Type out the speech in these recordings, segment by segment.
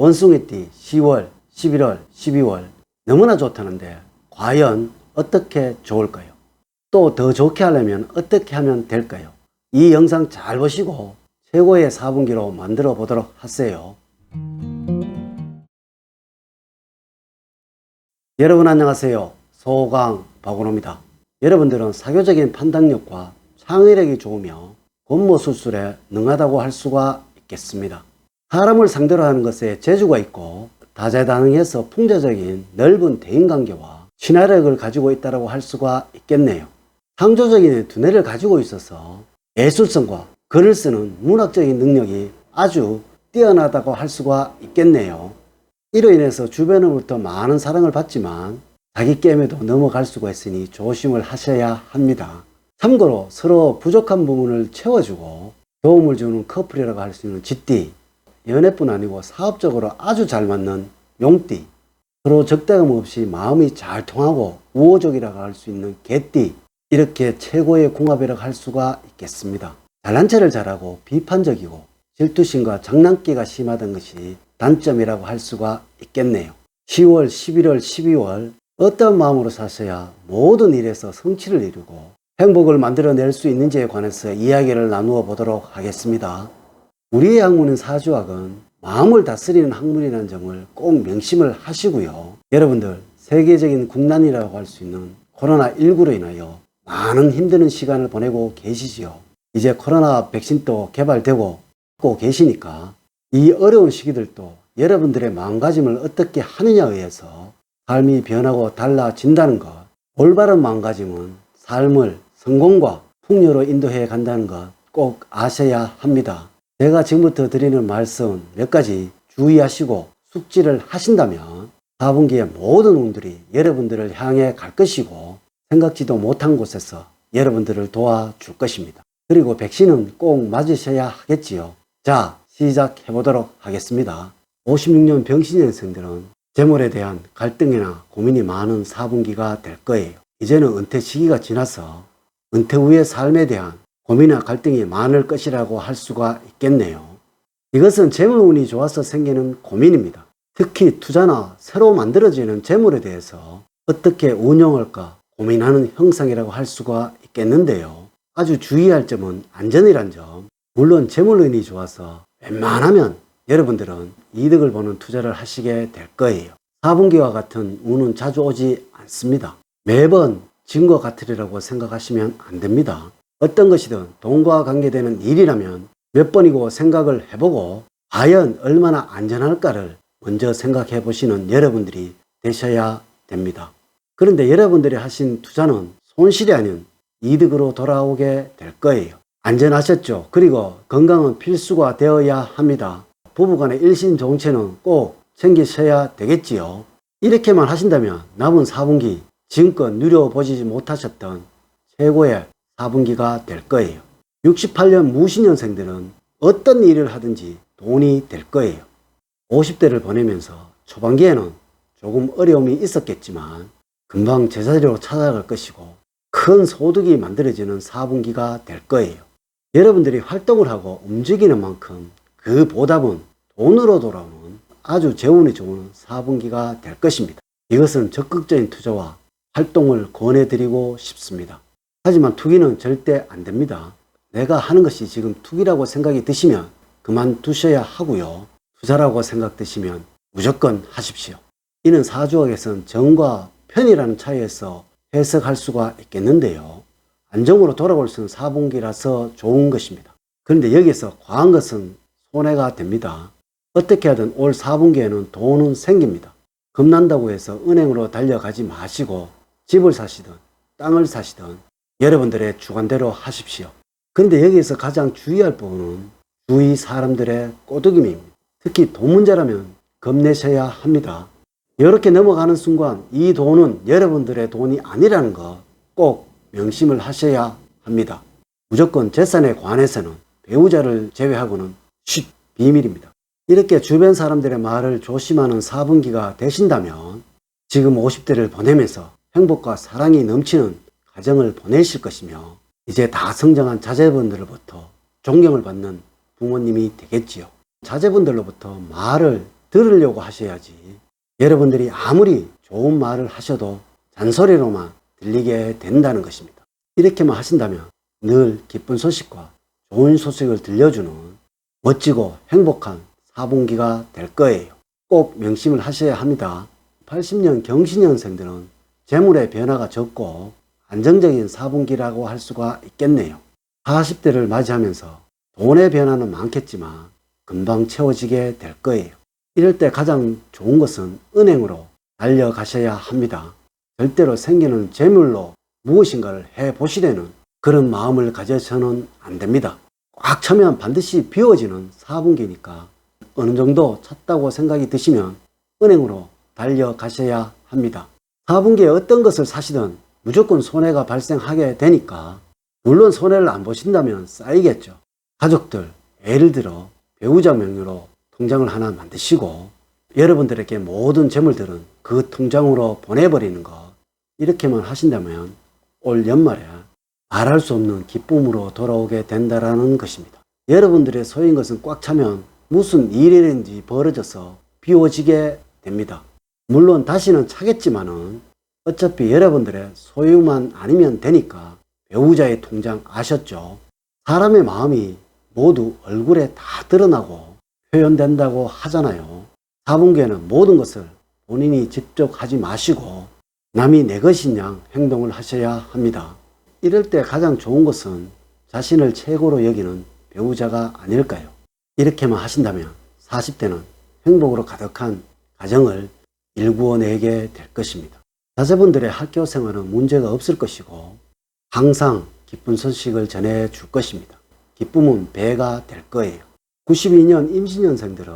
원숭이띠 10월, 11월, 12월 너무나 좋다는데 과연 어떻게 좋을까요? 또 더 좋게 하려면 어떻게 하면 될까요? 이 영상 잘 보시고 최고의 4분기로 만들어 보도록 하세요. 여러분 안녕하세요. 소강 박원호입니다. 여러분들은 사교적인 판단력과 창의력이 좋으며 권모술술에 능하다고 할 수가 있겠습니다. 사람을 상대로 하는 것에 재주가 있고 다재다능해서 풍자적인 넓은 대인관계와 친화력을 가지고 있다고 할 수가 있겠네요. 창조적인 두뇌를 가지고 있어서 예술성과 글을 쓰는 문학적인 능력이 아주 뛰어나다고 할 수가 있겠네요. 이로 인해서 주변으로부터 많은 사랑을 받지만 자기 게임에도 넘어갈 수가 있으니 조심을 하셔야 합니다. 참고로 서로 부족한 부분을 채워주고 도움을 주는 커플이라고 할 수 있는 쥐띠, 연애뿐 아니고 사업적으로 아주 잘 맞는 용띠, 서로 적대감 없이 마음이 잘 통하고 우호적이라고 할 수 있는 개띠, 이렇게 최고의 궁합이라고 할 수가 있겠습니다. 잘난 체를 잘하고 비판적이고 질투심과 장난기가 심하던 것이 단점이라고 할 수가 있겠네요. 10월, 11월, 12월 어떤 마음으로 사셔야 모든 일에서 성취를 이루고 행복을 만들어낼 수 있는지에 관해서 이야기를 나누어 보도록 하겠습니다. 우리의 학문인 사주학은 마음을 다스리는 학문이라는 점을 꼭 명심을 하시고요. 여러분들 세계적인 국난이라고 할 수 있는 코로나19로 인하여 많은 힘드는 시간을 보내고 계시지요. 이제 코로나 백신도 개발되고 있고 계시니까 이 어려운 시기들도 여러분들의 마음가짐을 어떻게 하느냐에 의해서 삶이 변하고 달라진다는 것, 올바른 마음가짐은 삶을 성공과 풍요로 인도해 간다는 것 꼭 아셔야 합니다. 제가 지금부터 드리는 말씀 몇 가지 주의하시고 숙지를 하신다면 4분기의 모든 운들이 여러분들을 향해 갈 것이고 생각지도 못한 곳에서 여러분들을 도와줄 것입니다. 그리고 백신은 꼭 맞으셔야 하겠지요. 자, 시작해 보도록 하겠습니다. 56년 병신년생들은 재물에 대한 갈등이나 고민이 많은 4분기가 될 거예요. 이제는 은퇴 시기가 지나서 은퇴 후의 삶에 대한 고민이나 갈등이 많을 것이라고 할 수가 있겠네요. 이것은 재물운이 좋아서 생기는 고민입니다. 특히 투자나 새로 만들어지는 재물에 대해서 어떻게 운용할까 고민하는 형상이라고 할 수가 있겠는데요. 아주 주의할 점은 안전이란 점. 물론 재물운이 좋아서 웬만하면 여러분들은 이득을 보는 투자를 하시게 될 거예요. 4분기와 같은 운은 자주 오지 않습니다. 매번 진 것 같으리라고 생각하시면 안 됩니다. 어떤 것이든 돈과 관계되는 일이라면 몇 번이고 생각을 해보고 과연 얼마나 안전할까를 먼저 생각해 보시는 여러분들이 되셔야 됩니다. 그런데 여러분들이 하신 투자는 손실이 아닌 이득으로 돌아오게 될 거예요. 안전하셨죠? 그리고 건강은 필수가 되어야 합니다. 부부간의 일신종체는 꼭 챙기셔야 되겠지요. 이렇게만 하신다면 남은 4분기 지금껏 누려보지 못하셨던 최고의 4분기가 될 거예요. 68년 무신년생들은 어떤 일을 하든지 돈이 될 거예요. 50대를 보내면서 초반기에는 조금 어려움이 있었겠지만 금방 제자리로 찾아갈 것이고 큰 소득이 만들어지는 4분기가 될 거예요. 여러분들이 활동을 하고 움직이는 만큼 그 보답은 돈으로 돌아오는 아주 재운이 좋은 4분기가 될 것입니다. 이것은 적극적인 투자와 활동을 권해드리고 싶습니다. 하지만 투기는 절대 안 됩니다. 내가 하는 것이 지금 투기라고 생각이 드시면 그만두셔야 하고요. 투자라고 생각 드시면 무조건 하십시오. 이는 사주학에서는 정과 편이라는 차이에서 해석할 수가 있겠는데요. 안정으로 돌아올 수 있는 4분기라서 좋은 것입니다. 그런데 여기서 과한 것은 손해가 됩니다. 어떻게 하든 올 4분기에는 돈은 생깁니다. 겁난다고 해서 은행으로 달려가지 마시고 집을 사시든 땅을 사시든 여러분들의 주관대로 하십시오. 그런데 여기서 가장 주의할 부분은 주위 사람들의 꼬드김입니다. 특히 돈 문제라면 겁내셔야 합니다. 이렇게 넘어가는 순간 이 돈은 여러분들의 돈이 아니라는 거 꼭 명심을 하셔야 합니다. 무조건 재산에 관해서는 배우자를 제외하고는 비밀입니다. 이렇게 주변 사람들의 말을 조심하는 4분기가 되신다면 지금 50대를 보내면서 행복과 사랑이 넘치는 가정을 보내실 것이며 이제 다 성장한 자제분들로부터 존경을 받는 부모님이 되겠지요. 자제분들로부터 말을 들으려고 하셔야지. 여러분들이 아무리 좋은 말을 하셔도 잔소리로만 들리게 된다는 것입니다. 이렇게만 하신다면 늘 기쁜 소식과 좋은 소식을 들려주는 멋지고 행복한 4분기가 될 거예요. 꼭 명심을 하셔야 합니다. 80년 경신년생들은 재물의 변화가 적고 안정적인 4분기라고 할 수가 있겠네요. 40대를 맞이하면서 돈의 변화는 많겠지만 금방 채워지게 될 거예요. 이럴 때 가장 좋은 것은 은행으로 달려가셔야 합니다. 절대로 생기는 재물로 무엇인가를 해보시려는 그런 마음을 가져서는 안 됩니다. 꽉 차면 반드시 비워지는 4분기니까 어느 정도 찼다고 생각이 드시면 은행으로 달려가셔야 합니다. 4분기에 어떤 것을 사시든 무조건 손해가 발생하게 되니까 물론 손해를 안 보신다면 쌓이겠죠. 가족들, 예를 들어 배우자 명의로 통장을 하나 만드시고 여러분들에게 모든 재물들은 그 통장으로 보내버리는 것, 이렇게만 하신다면 올 연말에 말할 수 없는 기쁨으로 돌아오게 된다라는 것입니다. 여러분들의 소유인 것은 꽉 차면 무슨 일이든지 벌어져서 비워지게 됩니다. 물론 다시는 차겠지만은 어차피 여러분들의 소유만 아니면 되니까 배우자의 통장 아셨죠? 사람의 마음이 모두 얼굴에 다 드러나고 표현된다고 하잖아요. 4분기에는 모든 것을 본인이 직접 하지 마시고 남이 내 것인 양 행동을 하셔야 합니다. 이럴 때 가장 좋은 것은 자신을 최고로 여기는 배우자가 아닐까요? 이렇게만 하신다면 40대는 행복으로 가득한 가정을 일구어내게 될 것입니다. 자제분들의 학교 생활은 문제가 없을 것이고 항상 기쁜 소식을 전해줄 것입니다. 기쁨은 배가 될 거예요. 92년 임신년생들은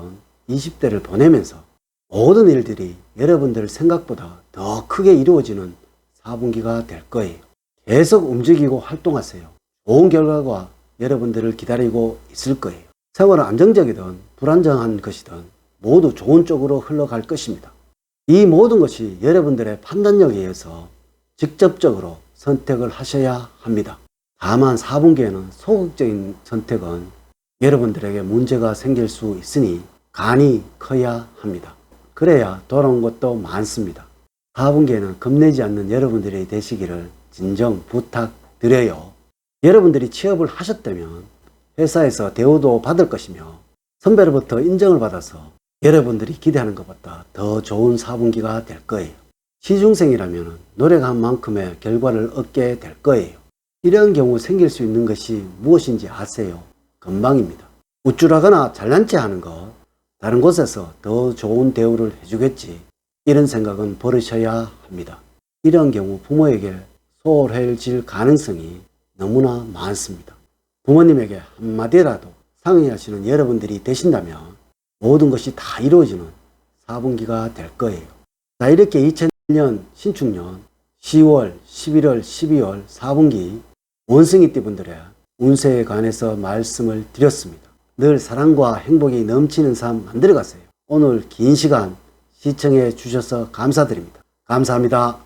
20대를 보내면서 모든 일들이 여러분들 생각보다 더 크게 이루어지는 4분기가 될 거예요. 계속 움직이고 활동하세요. 좋은 결과가 여러분들을 기다리고 있을 거예요. 생활은 안정적이든 불안정한 것이든 모두 좋은 쪽으로 흘러갈 것입니다. 이 모든 것이 여러분들의 판단력에 의해서 직접적으로 선택을 하셔야 합니다. 다만 4분기에는 소극적인 선택은 여러분들에게 문제가 생길 수 있으니 간이 커야 합니다. 그래야 돌아온 것도 많습니다. 4분기에는 겁내지 않는 여러분들이 되시기를 진정 부탁드려요. 여러분들이 취업을 하셨다면 회사에서 대우도 받을 것이며 선배로부터 인정을 받아서 여러분들이 기대하는 것보다 더 좋은 4분기가 될 거예요. 시중생이라면 노력한 만큼의 결과를 얻게 될 거예요. 이런 경우 생길 수 있는 것이 무엇인지 아세요? 건방입니다. 우쭐하거나 잘난 체 하는 것, 다른 곳에서 더 좋은 대우를 해주겠지, 이런 생각은 버리셔야 합니다. 이런 경우 부모에게 소홀해질 가능성이 너무나 많습니다. 부모님에게 한마디라도 상의하시는 여러분들이 되신다면 모든 것이 다 이루어지는 4분기가 될 거예요. 자, 이렇게 2001년 신축년 10월, 11월, 12월 4분기 원숭이띠 분들의 운세에 관해서 말씀을 드렸습니다. 늘 사랑과 행복이 넘치는 삶 만들어 가세요. 오늘 긴 시간 시청해 주셔서 감사드립니다. 감사합니다.